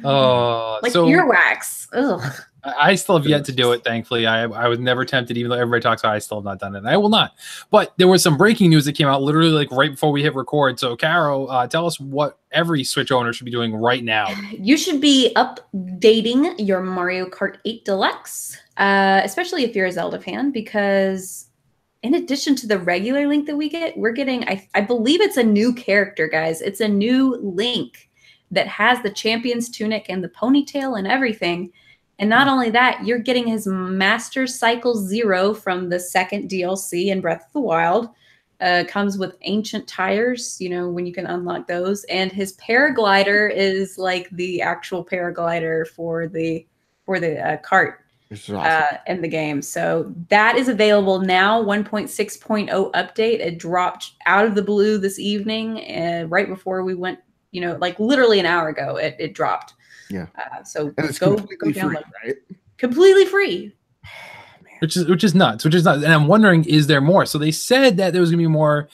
Oh, like earwax. Ugh. I still have yet to do it, thankfully. I was never tempted, even though everybody talks about it. I still have not done it, and I will not. But there was some breaking news that came out literally like right before we hit record. So, Caro, tell us what every Switch owner should be doing right now. You should be updating your Mario Kart 8 Deluxe, especially if you're a Zelda fan, because in addition to the regular Link that we get, we're getting, I believe it's a new character, guys. It's a new Link that has the champion's tunic and the ponytail and everything. And not only that, you're getting his Master Cycle Zero from the second DLC in Breath of the Wild. Comes with ancient tires, you know, when you can unlock those. And his paraglider is like the actual paraglider for the cart in the game. So that is available now, 1.6.0 update. It dropped out of the blue this evening, right before we went, you know, like literally an hour ago, it dropped. Yeah. So and it's go completely download free, right? Completely free. Which is nuts. And I'm wondering, is there more? So they said that there was gonna be more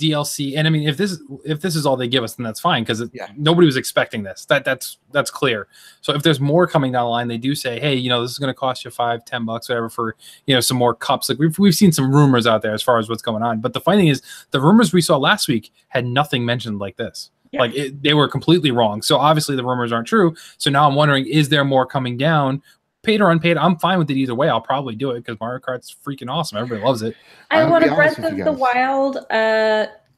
DLC, and I mean, if this is all they give us, then that's fine, because nobody was expecting this. That's clear. So if there's more coming down the line, they do say, hey, this is going to cost you $5-10, whatever, for some more cups. Like we've seen some rumors out there as far as what's going on. But the funny thing is, the rumors we saw last week had nothing mentioned like this. Yeah. Like they were completely wrong. So obviously the rumors aren't true. So now I'm wondering, is there more coming down? Paid or unpaid, I'm fine with it either way. I'll probably do it because Mario Kart's freaking awesome. Everybody loves it. I want a Breath of the Wild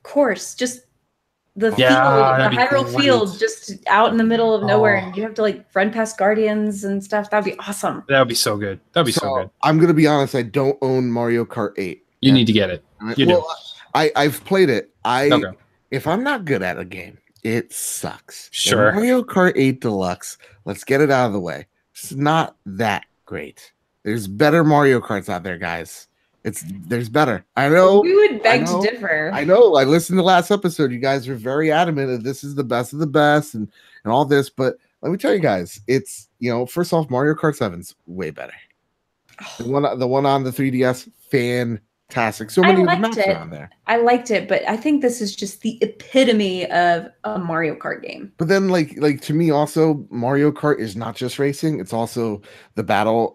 course, just the field, the Hyrule field, just out in the middle of nowhere, and you have to like run past guardians and stuff. That'd be awesome. That would be so good. That'd be so good. I'm gonna be honest. I don't own Mario Kart 8. You need to get it. You do. I've played it. If I'm not good at a game, it sucks. Sure. And Mario Kart 8 Deluxe. Let's get it out of the way. It's not that great. There's better Mario Karts out there, guys. There's better. I know. We would beg to differ. I know. I listened to the last episode. You guys were very adamant that this is the best of the best and all this. But let me tell you guys, it's first off, Mario Kart 7's way better. The one on the 3DS, fantastic. So many of the maps are on there. I liked it, but I think this is just the epitome of a Mario Kart game. But then like to me also, Mario Kart is not just racing, it's also the battle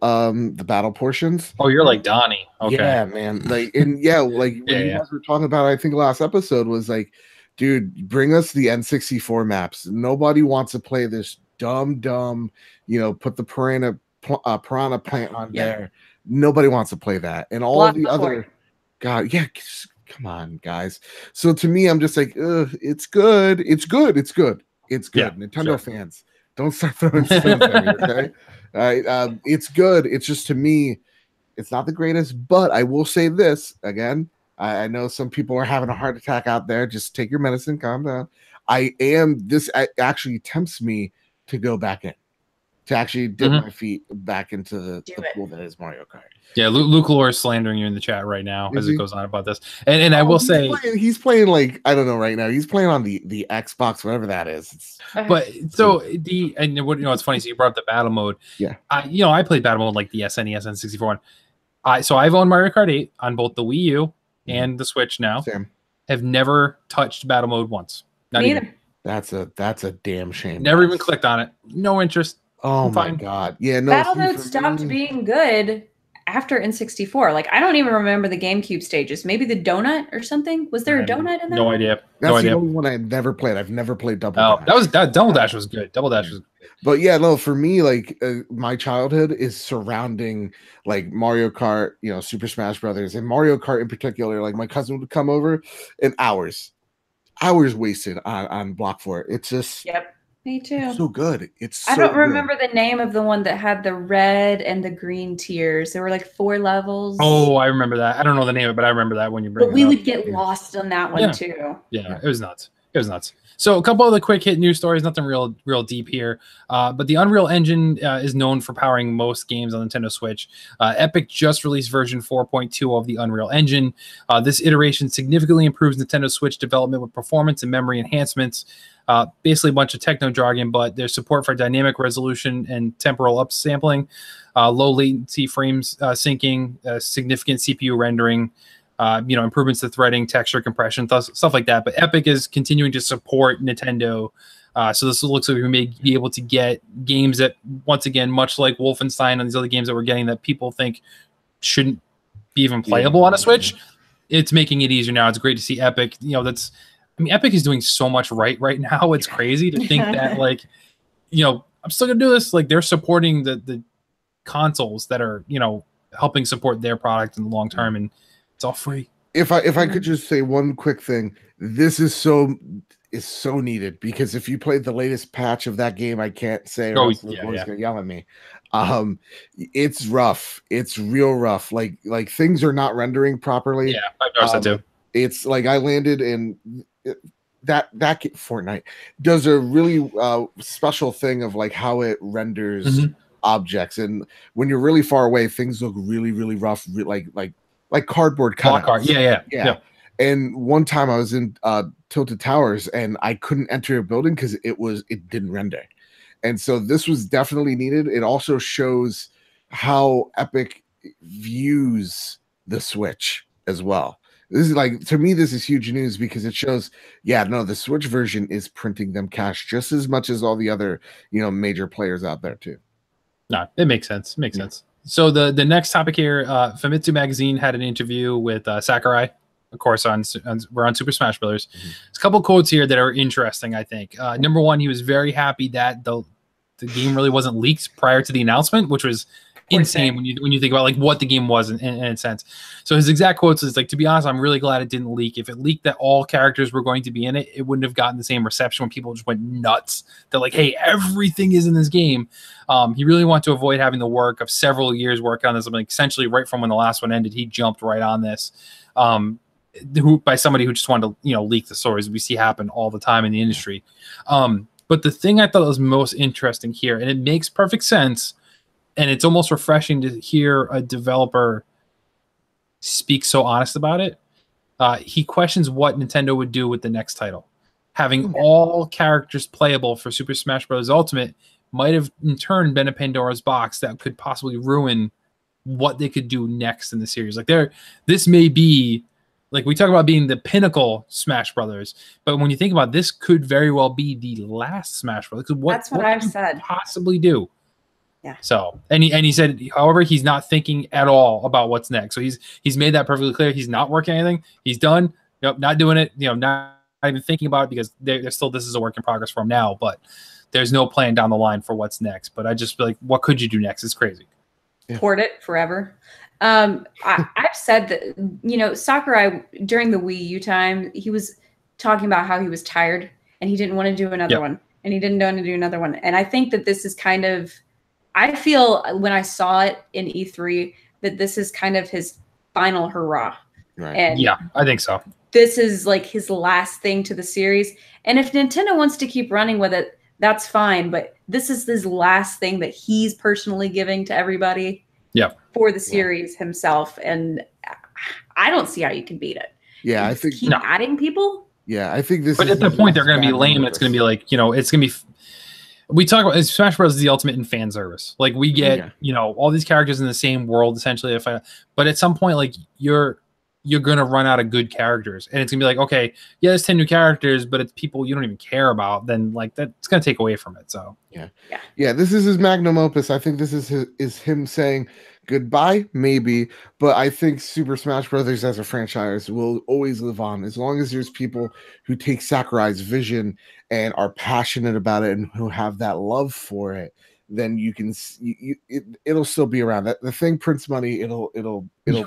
portions. Oh, you're like Donnie. Okay. Yeah, man. Like when you guys were talking about, I think last episode was like, dude, bring us the N64 maps. Nobody wants to play this dumb, put the piranha plant on there. Nobody wants to play that. And all of the other God, yeah, come on, guys. So to me, I'm just like, it's good. It's good. It's good. It's good. Yeah, Nintendo fans, don't start throwing stones at me, okay? All right. It's good. It's just, to me, it's not the greatest, but I will say this again. I know some people are having a heart attack out there. Just take your medicine, calm down. This actually tempts me to go back in, to actually dip my feet back into the pool that is Mario Kart. Yeah, Luke Lore is slandering you in the chat right now as it goes on about this. And I will say he's playing like, I don't know right now. He's playing on the Xbox, whatever that is. But so it's funny. So you brought up the battle mode. Yeah. I played battle mode like the SNES and 64 one. So I've owned Mario Kart 8 on both the Wii U and the Switch now. Same. Have never touched battle mode once. Not even. That's a damn shame. Never even clicked on it. No interest. Oh my god. Yeah, no. Battle mode stopped being good after N64. Like, I don't even remember the GameCube stages. Maybe the donut or something. Was there a donut in that? No idea. That's the only one I never played. I've never played Double Dash. Double Dash was good. Double Dash was good. But yeah, no, for me, like my childhood is surrounding like Mario Kart, Super Smash Brothers, and Mario Kart in particular. Like my cousin would come over and hours wasted on Block 4. It's just me too. It's so good. I don't remember the name of the one that had the red and the green tiers. There were like 4 levels. Oh, I remember that. I don't know the name of it, but I remember that when you bring it up. But we would get lost on that one too. Yeah, it was nuts. So a couple of the quick hit news stories, nothing real deep here. But the Unreal Engine is known for powering most games on Nintendo Switch. Epic just released version 4.2 of the Unreal Engine. This iteration significantly improves Nintendo Switch development with performance and memory enhancements. Basically a bunch of techno jargon, but there's support for dynamic resolution and temporal upsampling, low latency frames syncing, significant CPU rendering, improvements to threading, texture compression, stuff like that. But Epic is continuing to support Nintendo. So this looks like we may be able to get games that, once again, much like Wolfenstein and these other games that we're getting that people think shouldn't be even playable on a Switch, it's making it easier now. It's great to see Epic. Epic is doing so much right now. It's crazy to think that, like, I'm still gonna do this. Like, they're supporting the consoles that are, helping support their product in the long term, and it's all free. If I could just say one quick thing, this is so needed, because if you played the latest patch of that game, I can't say, or else Luke's gonna yell at me. It's rough. It's real rough. Like things are not rendering properly. Yeah, I've noticed that too. It's like I landed in that Fortnite does a really special thing of like how it renders objects, and when you're really far away, things look really, really rough, like cardboard cutouts. Yeah. And one time I was in Tilted Towers and I couldn't enter a building because it didn't render. And so this was definitely needed. It also shows how Epic views the Switch as well. This is like, to me, this is huge news because it shows, yeah, no, the Switch version is printing them cash just as much as all the other, major players out there too. No, it makes sense. It makes sense. So the next topic here, Famitsu Magazine had an interview with Sakurai, of course, we're on Super Smash Brothers. There's a couple quotes here that are interesting, I think. Number one, he was very happy that the game really wasn't leaked prior to the announcement, which was insane when you think about like what the game was in a sense. So his exact quotes is like, to be honest, I'm really glad it didn't leak. If it leaked that all characters were going to be in it, it wouldn't have gotten the same reception when people just went nuts. They're like, hey, everything is in this game. He really wanted to avoid having the work of several years work on this. I mean, essentially right from when the last one ended, he jumped right on this. By somebody who just wanted to, leak the stories we see happen all the time in the industry. But the thing I thought was most interesting here, and it makes perfect sense, and it's almost refreshing to hear a developer speak so honest about it. He questions what Nintendo would do with the next title. Having all characters playable for Super Smash Bros. Ultimate might have in turn been a Pandora's box that could possibly ruin what they could do next in the series. Like this may be, like we talk about being the pinnacle Smash Brothers, but when you think about it, this could very well be the last Smash Brothers. That's what I've said. Possibly do. Yeah. So, and he said, however, he's not thinking at all about what's next. So he's made that perfectly clear. He's not working anything. He's done. Yep, not doing it. Not even thinking about it because they're still, this is a work in progress for him now. But there's no plan down the line for what's next. But I just feel like, what could you do next? It's crazy. Port it forever. I've said that, Sakurai during the Wii U time, he was talking about how he was tired and he didn't want to do another one, and he didn't want to do another one. And I think that this is kind of, I feel when I saw it in E3 that this is kind of his final hurrah. Right. And yeah, I think so. This is like his last thing to the series. And if Nintendo wants to keep running with it, that's fine. But this is his last thing that he's personally giving to everybody. For the series himself, and I don't see how you can beat it. Yeah, I think keep adding people. Yeah, I think this. But at the point, they're going to be lame. It's going to be like, it's going to be. We talk about Smash Bros. Is the ultimate in fan service. Like we get, all these characters in the same world essentially. But at some point, like you're going to run out of good characters, and it's going to be like, okay, yeah, there's 10 new characters, but it's people you don't even care about. Then like that's going to take away from it. So yeah, this is his magnum opus. I think this is him saying goodbye, maybe, but I think Super Smash Brothers as a franchise will always live on as long as there's people who take Sakurai's vision and are passionate about it and who have that love for it. Then you can it'll still be around. The thing prints money. It'll be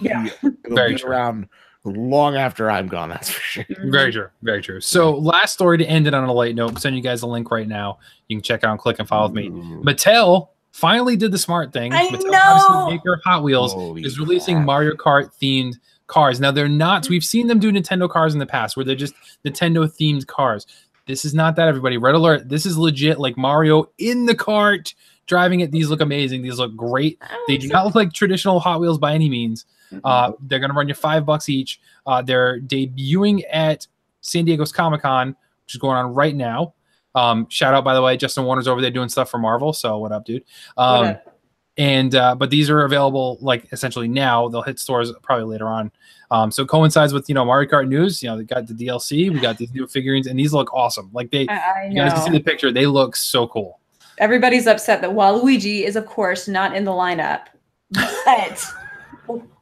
around long after I'm gone. That's for sure. Very true. Very true. So last story to end it on a light note. I'm sending you guys a link right now. You can check out and click and follow with me. Mattel finally did the smart thing. Mattel, maker of Hot Wheels, is releasing Mario Kart themed cars. Now they're not. We've seen them do Nintendo cars in the past, where they're just Nintendo themed cars. This is not that, everybody. Red alert. This is legit, like Mario in the kart, driving it. These look amazing. These look great. They do not look like traditional Hot Wheels by any means. They're going to run you $5 each. They're debuting at San Diego's Comic-Con, which is going on right now. Shout out, by the way, Justin Warner's over there doing stuff for Marvel. So what up, dude? But these are available like essentially now. They'll hit stores probably later on. So it coincides with Mario Kart news. They got the DLC. We got these new figurines, and these look awesome. Like you guys can see the picture. They look so cool. Everybody's upset that Waluigi is of course not in the lineup, but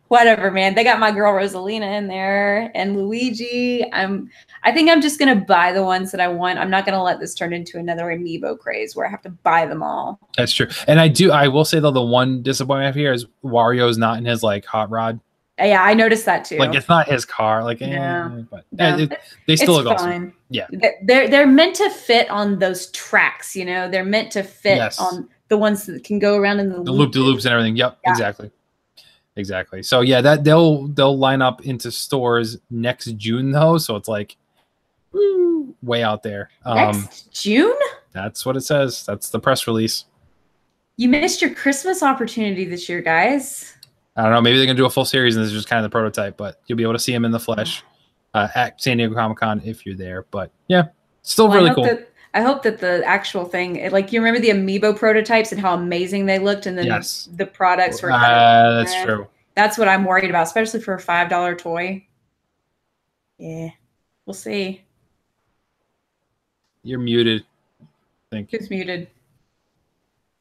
whatever, man. They got my girl Rosalina in there and Luigi. I think I'm just gonna buy the ones that I want. I'm not gonna let this turn into another amiibo craze where I have to buy them all. That's true. And I will say though, the one disappointment I have here is Wario's not in his like hot rod. Yeah, I noticed that too. Like it's not his car. Like but they still look awesome. Yeah, they're meant to fit on those tracks. They're meant to fit on the ones that can go around in the loop-de-loops and everything. Yep, exactly. So yeah, that they'll line up into stores next June though. So it's like way out there. Next June? That's what it says. That's the press release. You missed your Christmas opportunity this year, guys. I don't know. Maybe they're gonna do a full series, and this is just kind of the prototype. But you'll be able to see him in the flesh at San Diego Comic-Con if you're there. But yeah, still really cool. I hope that the actual thing, like you remember the amiibo prototypes and how amazing they looked, and then the products were. That's true. That's what I'm worried about, especially for a $5 toy. Yeah, we'll see. You're muted. I think Who's muted?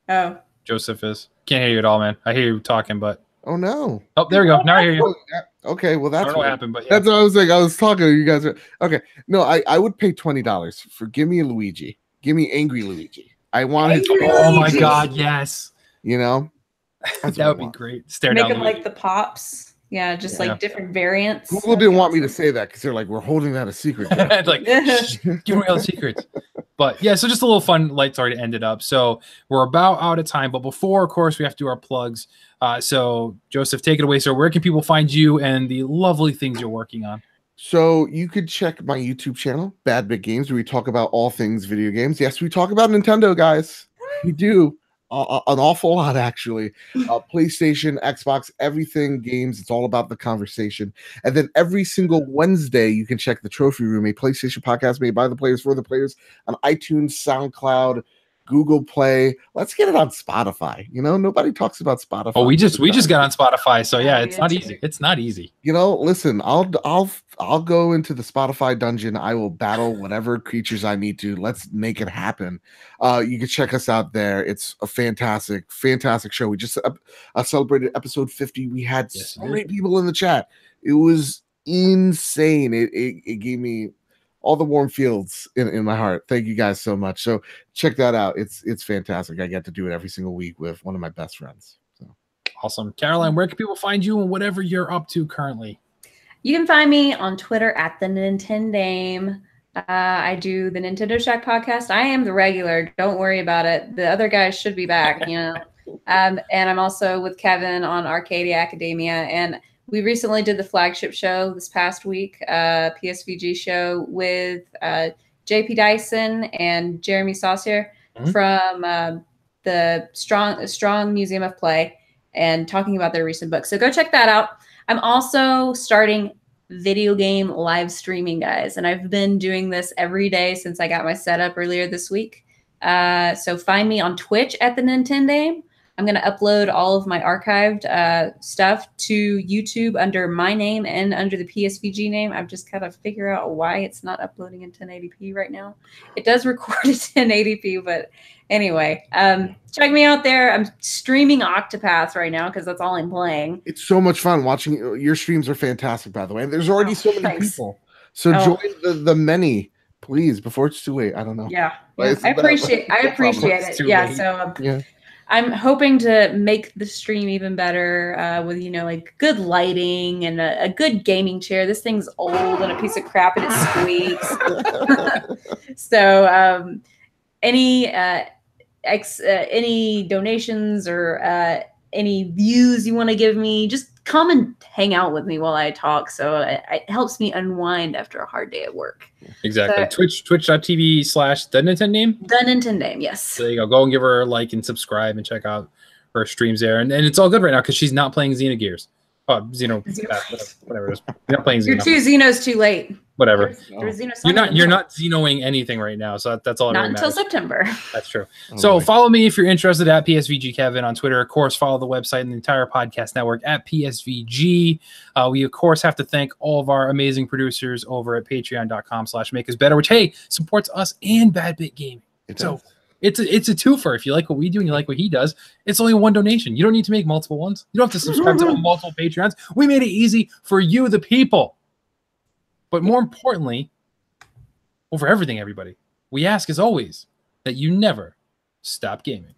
Oh, Joseph is. Can't hear you at all, man. I hear you talking, but Oh no. oh, there we go. Now I hear you. Oh, yeah. Okay, well I that's don't know what weird. happened, but yeah. That's what I was saying. I was talking to you guys. Okay, no, I would pay $20 for give me a Luigi, give me angry Luigi. I want his. Angry Oh my Luigi. God, yes. You know, that's That what I would be want. great. Stare Make down them Luigi. like the pops. Yeah, just Yeah. like different variants. Google didn't want me to say that because they're like, we're holding that a secret. It's like, shh, give away all the secrets. But yeah, so just a little fun light story to end it up. So we're about out of time, but before, of course, we have to do our plugs. So Joseph, take it away. So where can people find you and the lovely things you're working on? So you could check my YouTube channel, Bad Bit Games, where we talk about all things video games. Yes, we talk about Nintendo, guys. We do an awful lot, actually. PlayStation, Xbox, everything games. It's all about the conversation. And then every single Wednesday, you can check the Trophy Room, a PlayStation podcast made by the players for the players on iTunes, SoundCloud, Google Play. Let's get it on Spotify. You know, nobody talks about Spotify. Oh, we just got on Spotify. So yeah, it's Yeah, not too. easy. It's not easy. You know, listen, I'll go into the Spotify dungeon. I will battle whatever creatures I need to. Let's make it happen. You can check us out there. It's a fantastic show. We just celebrated episode 50. We had Yes, so we did. many people in the chat. It was insane. It gave me all the warm feels in my heart. Thank you guys so much. So check that out. It's fantastic. I get to do it every single week with one of my best friends. So Awesome. Caroline, where can people find you and whatever you're up to currently? You can find me on Twitter at the Nintendame. I do the Nintendo Shack podcast. I am the regular. Don't worry about it. The other guys should be back, you know. And I'm also with Kevin on Arcadia Academia. And we recently did the flagship show this past week, PSVG show with JP Dyson and Jeremy Saucier from the Strong Museum of Play, and talking about their recent book. So go check that out. I'm also starting video game live streaming, guys, and I've been doing this every day since I got my setup earlier this week. So find me on Twitch at the Nintendame. I'm going to upload all of my archived stuff to YouTube under my name and under the PSVG name. I've just got to figure out why it's not uploading in 1080p right now. It does record at 1080p, but anyway, check me out there. I'm streaming Octopath right now because that's all I'm playing. it's so much fun watching. Your streams are fantastic, by the way. And there's already so many thanks. people. So join the many, please, before it's too late. I don't know. Yeah, But I appreciate It's it. too Yeah, late. so Yeah. I'm hoping to make the stream even better with, you know, like good lighting and a good gaming chair. This thing's old and a piece of crap and it squeaks. So any donations or any views you want to give me, just come and hang out with me while I talk. So it helps me unwind after a hard day at work. Exactly. So- Twitch.tv/the Nintendame. The Nintendame, yes. So there you go. Go and give her a like and subscribe and check out her streams there. And it's all good right now because she's not playing Xenogears. Oh, whatever it is. You're not playing You're Xeno. 2 Xenos too late. Whatever. There's Xeno You're not Xenoing anything right now. So that's all that not really until matters. September. That's true. Oh, So boy. follow me if you're interested at PSVG Kevin on Twitter. Of course, follow the website and the entire podcast network at PSVG. We, of course, have to thank all of our amazing producers over at patreon.com/makeusbetter, which, hey, supports us and Bad Bit Gaming. So it's a twofer. If you like what we do and you like what he does, it's only one donation. You don't need to make multiple ones. You don't have to subscribe to multiple Patreons. We made it easy for you, the people. But more importantly, over everything, everybody, we ask as always that you never stop gaming.